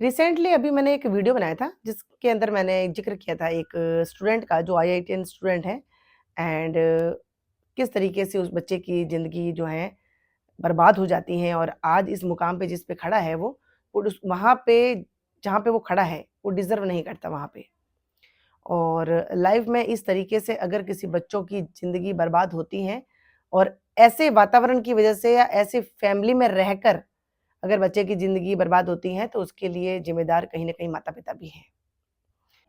Recently अभी मैंने एक वीडियो बनाया था जिसके अंदर मैंने ज़िक्र किया था एक स्टूडेंट का जो आईआईटीएन स्टूडेंट है एंड किस तरीके से उस बच्चे की ज़िंदगी जो है बर्बाद हो जाती है और आज इस मुकाम पे जिस पे खड़ा है वो उस वहाँ पे जहाँ पे वो खड़ा है, वो डिज़र्व नहीं करता वहाँ पे। और लाइफ़ में इस तरीके से अगर किसी बच्चों की ज़िंदगी बर्बाद होती है और ऐसे वातावरण की वज़ह से या ऐसे फैमिली में रहकर अगर बच्चे की ज़िंदगी बर्बाद होती है, तो उसके लिए ज़िम्मेदार कहीं न कहीं माता-पिता भी हैं।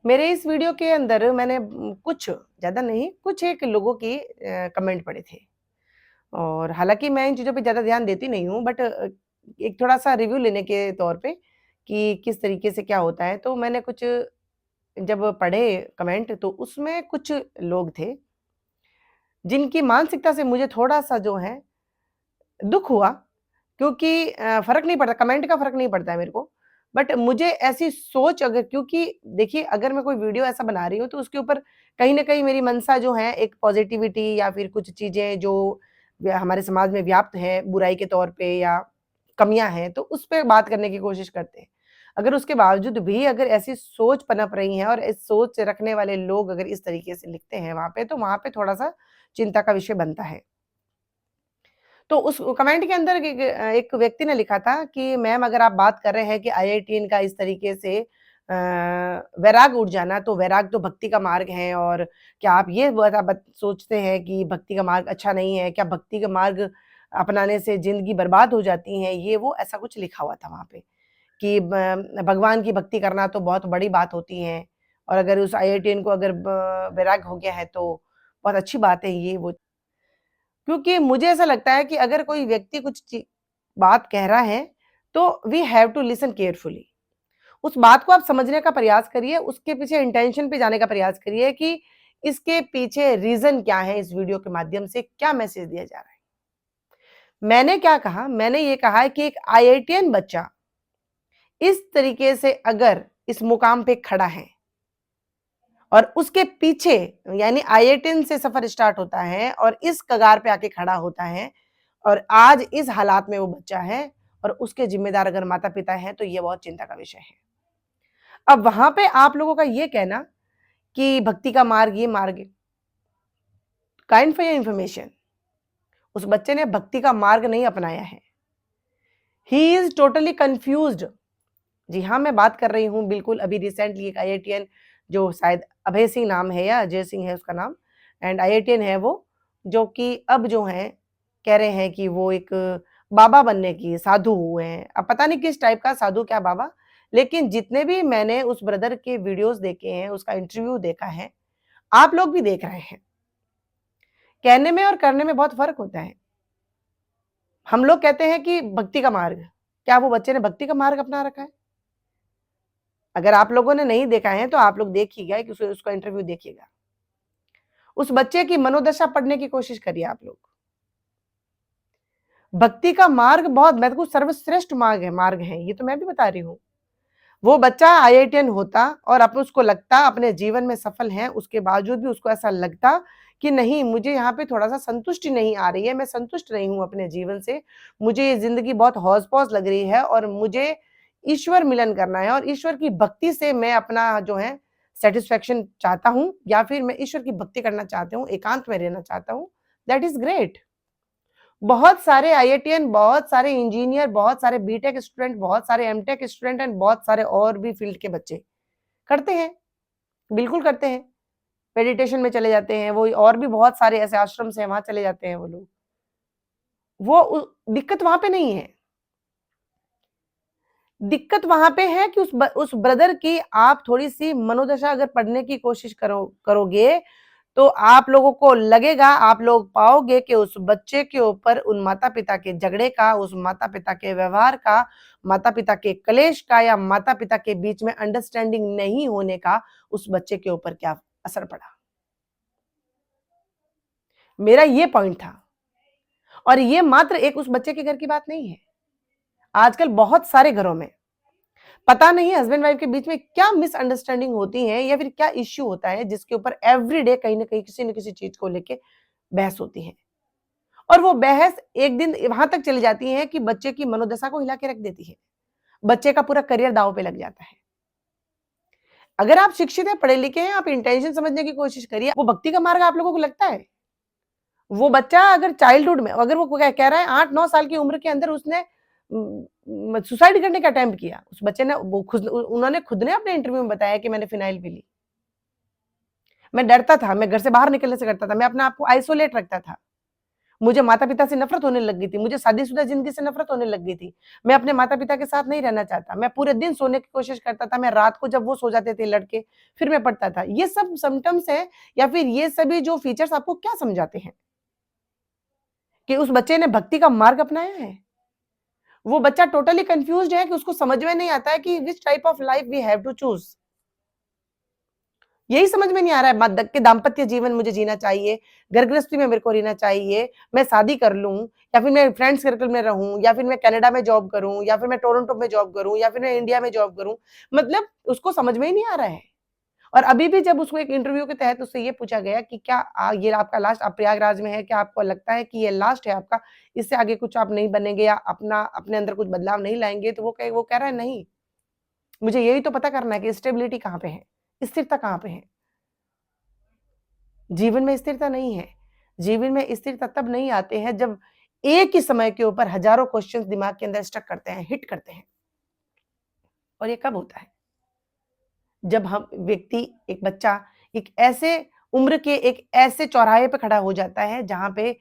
मेरे इस वीडियो के अंदर मैंने कुछ, ज़्यादा नहीं, कुछ एक लोगों की कमेंट पढ़े थे और हालाँकि मैं इन चीज़ों पे ज़्यादा ध्यान देती नहीं हूँ बट एक थोड़ा-सा रिव्यू लेने के तौर पे कि किस तरीके से क्या होता है, तो मैंने कुछ जब पढ़े कमेंट तो उसमें कुछ लोग थे, जिनकी मानसिकता से मुझे थोड़ा-सा जो है दुःख हुआ क्योंकि फ़र्क नहीं पड़ता, कमेंट का फ़र्क नहीं पड़ता है मेरे को। बट मुझे ऐसी सोच अगर क्योंकि देखिए अगर मैं कोई वीडियो ऐसा बना रही हूँ तो उसके ऊपर कहीं न कहीं मेरी मंशा जो है एक पॉज़िटिविटी या फिर कुछ चीज़ें जो हमारे समाज में व्याप्त हैं बुराई के तौर पे या कमियाँ हैं, तो उस पे बात करने की कोशिश करते हैं। अगर उसके बावजूद भी अगर ऐसी सोच पनप रही है और इस सोच रखने वाले लोग अगर इस तरीके से लिखते हैं वहाँ पे, तो वहाँ पे थोड़ा-सा चिंता का विषय बनता है। तो उस कमेंट के अंदर एक व्यक्ति ने लिखा था कि मैम अगर आप बात कर रहे हैं कि आईआईटीएन का इस तरीके से वैराग उठ जाना, तो वैराग तो भक्ति का मार्ग है और क्या आप ये सोचते हैं कि भक्ति का मार्ग अच्छा नहीं है? क्या भक्ति का मार्ग अपनाने से ज़िंदगी बर्बाद हो जाती है? ये वो ऐसा कुछ लिखा हुआ था वहाँ पे कि ब भगवान की भक्ति करना तो बहुत बड़ी बात होती है और अगर उस आईआईटीएन को अगर ब वैराग हो गया है तो बहुत अच्छी बात है ये वो। क्योंकि मुझे ऐसा लगता है कि अगर कोई व्यक्ति कुछ बात कह रहा है, तो we have to listen carefully. उस बात को आप समझने का प्रयास करिए, उसके पीछे इंटेंशन पे जाने का प्रयास करिए कि इसके पीछे रीज़न क्या है इस वीडियो के माध्यम से, क्या मैसेज दिया जा रहा है। मैंने क्या कहा? मैंने ये कहा है कि एक आईआईटीएन बच्चा इस तरीके से अगर इस मुकाम पे खड़ा है और उसके पीछे यानी आईआईटीएन से सफ़र स्टार्ट होता है और इस कगार पे आके खड़ा होता है और आज इस हालात में वो बच्चा है और उसके ज़िम्मेदार अगर माता-पिता हैं, तो ये बहुत चिंता का विषय है। अब वहाँ पे आप लोगों का ये कहना कि भक्ति का मार्ग ये मार्ग है, काइंड फॉर योर इन्फॉर्मेशन उस बच्चे ने भक्ति का मार्ग नहीं अपनाया है। He is totally confused. जी हाँ, मैं बात कर रही हूँ बिल्कुल अभी रिसेंटली एक आईआईटीएन जो शायद अभय सिंह नाम है या अजय सिंह है उसका नाम एंड आईआईटीएन है वो, जो कि अब जो हैं कह रहे हैं कि वो एक बाबा बनने की साधु हुए हैं। अब पता नहीं किस टाइप का साधु क्या बाबा, लेकिन जितने भी मैंने उस ब्रदर के वीडियोज़ देखे हैं, उसका इंटरव्यू देखा है, आप लोग भी देख रहे हैं। कहने में और करने में बहुत फ़र्क होता है। हम लोग कहते हैं कि भक्ति का मार्ग, क्या वो बच्चे ने भक्ति का मार्ग अपना रखा है? अगर आप लोगों ने नहीं देखा है तो आप लोग देखिएगा कि उसका इंटरव्यू देखिएगा। उस बच्चे की मनोदशा पढ़ने की कोशिश करिए आप लोग। भक्ति का मार्ग बहुत मैं तो सर्वश्रेष्ठ मार्ग है, ये तो मैं भी बता रही हूँ। वो बच्चा आईआईटीएन होता और अब उसको लगता अपने जीवन में सफल है, उसके बावजूद भी उसको ऐसा लगता कि नहीं मुझे यहाँ पे थोड़ा-सा संतुष्टि नहीं आ रही है, मैं संतुष्ट नहीं हूँ अपने जीवन से। मुझे ये ज़िंदगी बहुत हौस-पौस लग रही है और मुझे ईश्वर मिलन करना है और ईश्वर की भक्ति से मैं अपना जो है सैटिस्फैक्शन चाहता हूँ या फिर मैं ईश्वर की भक्ति करना चाहती हूँ, एकांत में रहना चाहता हूँ। That is great. बहुत सारे आईआईटीएन, बहुत सारे इंजीनियर, बहुत सारे बीटेक स्टूडेंट, बहुत सारे एमटेक स्टूडेंट एंड बहुत सारे और भी फील्ड के बच्चे करते हैं, बिल्कुल करते हैं। मेडिटेशन में चले जाते हैं, वो और भी बहुत सारे ऐसे आश्रम्स हैं, वहाँ चले जाते हैं वो लोग। वो दिक्कत वहाँ पे नहीं है। दिक्कत वहाँ पे है कि उस ब्रदर की आप थोड़ी-सी मनोदशा अगर पढ़ने की कोशिश करोगे तो आप लोगों को लगेगा, आप लोग पाओगे कि उस बच्चे के ऊपर उन माता-पिता के झगड़े का, उस माता-पिता के व्यवहार का, माता-पिता के क्लेश का या माता-पिता के बीच में अंडरस्टैंडिंग नहीं होने का उस बच्चे के ऊपर क्या असर पड़ा। मेरा ये पॉइंट था और ये मात्र एक उस बच्चे के घर की बात नहीं है। आजकल बहुत सारे घरों में पता नहीं हस्बैंड वाइफ के बीच में क्या मिसअंडरस्टैंडिंग होती है या फिर क्या इश्यू होता है जिसके ऊपर एवरीडे कहीं न कहीं किसी न किसी चीज़ को लेके बहस होती है। और वो बहस एक दिन वहाँ तक चली जाती है कि बच्चे की मनोदशा को हिला के रख देती है। बच्चे का पूरा करियर दांव पे लग जाता है। अगर आप शिक्षित हैं, पढ़े लिखे हैं, आप इंटेंशन समझने की कोशिश करिए। वो भक्ति का मार्ग आप लोगों को लगता है? वो बच्चा अगर चाइल्डहुड में अगर वो कह रहा है 8-9 साल की उम्र के अंदर उसने सुसाइड करने का अटेम्प्ट किया, उस बच्चे ने वो खुद उन्होंने खुद ने अपने इंटरव्यू में बताया कि मैंने फिनाइल पी ली। मैं डरता था, मैं घर से बाहर निकलने से डरता था, मैं अपने आप को आइसोलेट रखता था। मुझे माता-पिता से नफ़रत होने लग गई थी, मुझे शादीशुदा ज़िंदगी से नफ़रत होने लग गई थी। मैं अपने माता-पिता के साथ नहीं रहना चाहता, मैं पूरे दिन सोने की कोशिश करता था, मैं रात को जब वो सो जाते थे लड़के, फिर मैं पढ़ता था। ये सब सिम्पटम्स हैं या फिर ये सभी जो फीचर्स आपको क्या समझाते हैं? कि उस बच्चे ने भक्ति का मार्ग अपनाया है? वो बच्चा टोटली कन्फ्यूज़्ड है कि उसको समझ में नहीं आता है कि which type of life we have to choose. यही समझ में नहीं आ रहा है मद कि दाम्पत्य जीवन मुझे जीना चाहिए, घर गृहस्थी में मेरे को रहना चाहिए, मैं शादी कर लूँ या फिर मैं फ्रेंड सर्कल में रहूँ या फिर मैं कनाडा में जॉब करूँ या फिर मैं टोरंटो में जॉब करूँ या फिर मैं इंडिया में जॉब करूँ। मतलब उसको समझ में ही नहीं आ रहा है। और अभी भी जब उसको एक इंटरव्यू के तहत उससे ये पूछा गया कि क्या ये आपका लास्ट आप प्रयागराज में है, क्या आपको लगता है कि ये लास्ट है आपका, इससे आगे कुछ आप नहीं बनेंगे या अपने अंदर कुछ बदलाव नहीं लाएँगे? तो वो कह रहा है नहीं, मुझे यही तो पता करना है कि स्टेबिलिटी कहाँ पे है, स्थिरता कहाँ पे है? जीवन में स्थिरता नहीं है। जीवन में स्थिरता तब नहीं आते हैं जब एक ही समय के ऊपर हज़ारों क्वेश्चन्स दिमाग के अंदर स्टक करते हैं, हिट करते हैं। और ये कब होता है? जब हम व्यक्ति एक बच्चा एक ऐसे उम्र के एक ऐसे चौराहे पे खड़ा हो जाता है जहाँ पे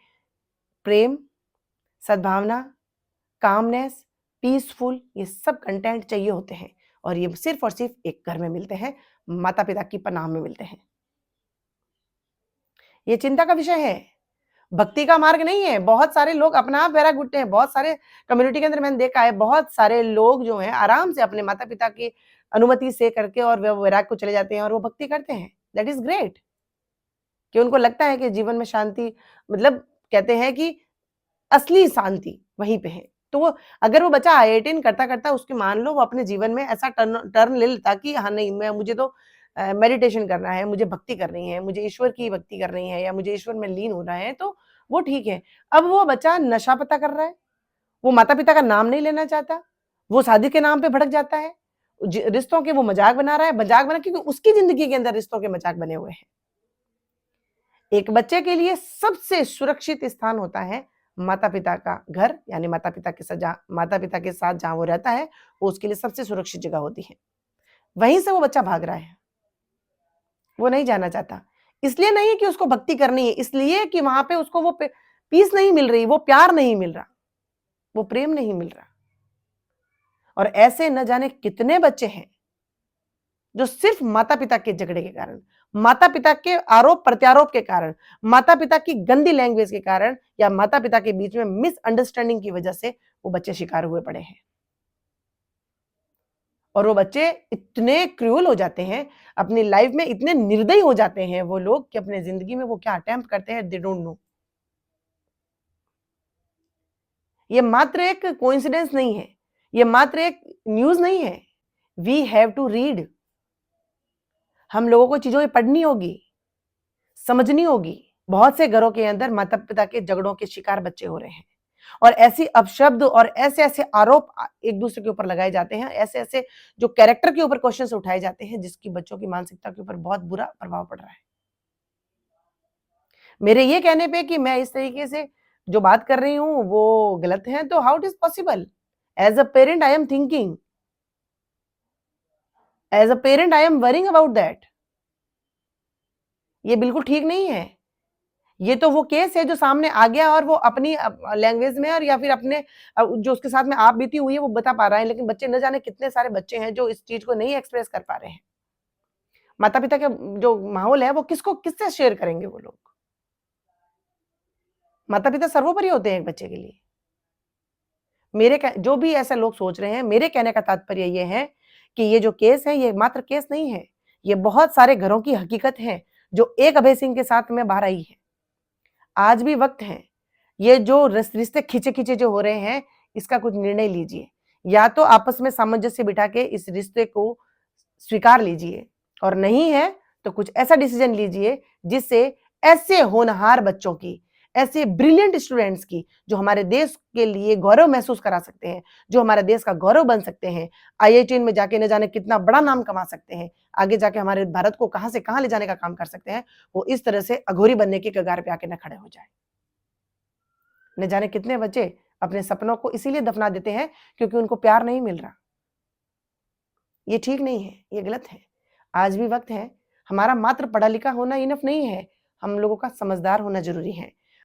प्रेम, सद्भावना, कामनेस, पीसफुल ये सब कंटेंट चाहिए होते हैं और ये सिर्फ़ और सिर्फ़ एक घर में मिलते हैं, माता-पिता की पनाह में मिलते हैं। ये चिंता का विषय है। भक्ति का मार्ग नहीं है। बहुत सारे लोग अपना आप वैराग उठते हैं। बहुत सारे कम्युनिटी के अंदर मैंने देखा है, बहुत सारे लोग जो हैं आराम से अपने माता-पिता की अनुमति से करके और व वैराग को चले जाते हैं और वो भक्ति करते हैं। दैट इज़ ग्रेट कि उनको लगता है कि जीवन में शांति मतलब कहते हैं कि असली शांति वहीं पे है। तो वो अगर वो बच्चा IITN करता-करता उसके मान लो वो अपने जीवन में ऐसा टर्न ले लेता कि हाँ, नहीं मैं मुझे तो मेडिटेशन करना है, मुझे भक्ति करनी है, मुझे ईश्वर की भक्ति करनी है या मुझे ईश्वर में लीन होना है, तो वो ठीक है। अब वो बच्चा नशा पता कर रहा है, वो माता-पिता का नाम नहीं लेना चाहता, वो शादी के नाम पे भड़क जाता है, रिश्तों के वो मज़ाक बना रहा है, मज़ाक बना क्योंकि उसकी ज़िंदगी के अंदर रिश्तों के मज़ाक बने हुए हैं। एक बच्चे के लिए सबसे सुरक्षित स्थान होता है माता-पिता का घर, यानी माता-पिता के साथ जहाँ वो रहता है, वो उसके लिए सबसे सुरक्षित जगह होती है। वहीं से वो बच्चा भाग रहा है, वो नहीं जाना चाहता। इसलिए नहीं कि उसको भक्ति करनी है, इसलिए कि वहाँ पे उसको वो पीस नहीं मिल रही, वो प्यार नहीं मिल रहा, वो प्रेम नहीं मिल रहा। और ऐसे न जाने कितने बच्चे हैं जो सिर्फ माता-पिता के झगड़े के कारण, माता-पिता के आरोप-प्रत्यारोप के कारण, माता-पिता की गंदी लैंग्वेज के कारण या माता-पिता के बीच में मिसअंडरस्टैंडिंग की वजह से वो बच्चे शिकार हुए पड़े हैं। और वो बच्चे इतने क्रूअल हो जाते हैं, अपनी लाइफ में इतने निर्दयी हो जाते हैं वो लोग कि अपने ज़िंदगी में वो क्या अटेम्प्ट करते हैं दे डोंट नो। ये मात्र एक कोइंसिडेंस नहीं है, ये मात्र एक न्यूज़ नहीं है। We have to read. हम लोगों को चीज़ों को पढ़नी होगी, समझनी होगी। बहुत से घरों के अंदर माता-पिता के झगड़ों के शिकार बच्चे हो रहे हैं और ऐसी अपशब्द और ऐसे-ऐसे आरोप एक-दूसरे के ऊपर लगाए जाते हैं, ऐसे-ऐसे जो कैरेक्टर के ऊपर क्वेश्चन्स उठाए जाते हैं, जिसकी बच्चों की मानसिकता के ऊपर बहुत बुरा प्रभाव पड़ रहा है। मेरे ये कहने पे कि मैं इस तरीके से जो बात कर रही हूँ, वो गलत है, तो how it is possible? As a parent I am thinking, as a parent I am worrying about that. ये बिल्कुल ठीक नहीं है। ये तो वो केस है जो सामने आ गया और वो अपनी लैंग्वेज में और या फिर अपने जो उसके साथ में आप बीती हुई है वो बता पा रहा है, लेकिन बच्चे न जाने कितने सारे बच्चे हैं जो इस चीज़ को नहीं एक्सप्रेस कर पा रहे हैं। माता-पिता का जो माहौल है वो किससे शेयर करेंगे वो लोग? माता-पिता सर्वोपरि होते हैं एक बच्चे के लिए। मेरे क जो भी ऐसे लोग सोच रहे हैं, मेरे कहने का तात्पर्य ये है कि ये जो केस है, ये मात्र केस नहीं है। ये बहुत सारे घरों की हकीकत है, जो एक अभय सिंह के साथ में बाहर आई है। आज भी वक़्त है। ये जो रिश्ते खींचे-खींचे जो हो रहे हैं, इसका कुछ निर्णय लीजिए। या तो आपस में सामंजस्य बिठा के इस रिश्ते को स्वीकार लीजिए और नहीं है, तो कुछ ऐसा डिसीज़न लीजिए, जिससे ऐसे होनहार बच्चों की, ऐसे ब्रिलियंट स्टूडेंट्स की जो हमारे देश के लिए गौरव महसूस करा सकते हैं, जो हमारे देश का गौरव बन सकते हैं, आईआईटी में जाके न जाने कितना बड़ा नाम कमा सकते हैं, आगे जाके हमारे भारत को कहाँ से कहाँ ले जाने का काम कर सकते हैं, वो इस तरह से अघोरी बनने की कगार पे आके न खड़े हो जाएँ। न जाने कितने बच्चे अपने सपनों को इसीलिए दफना देते हैं क्योंकि उनको प्यार नहीं मिल रहा। ये ठीक नहीं है, ये गलत है। आज भी वक़्त है, हमारा मात्र पढ़ा-लिखा होना इनफ नहीं है, हम लोगों का समझदार होना ज़रूरी है।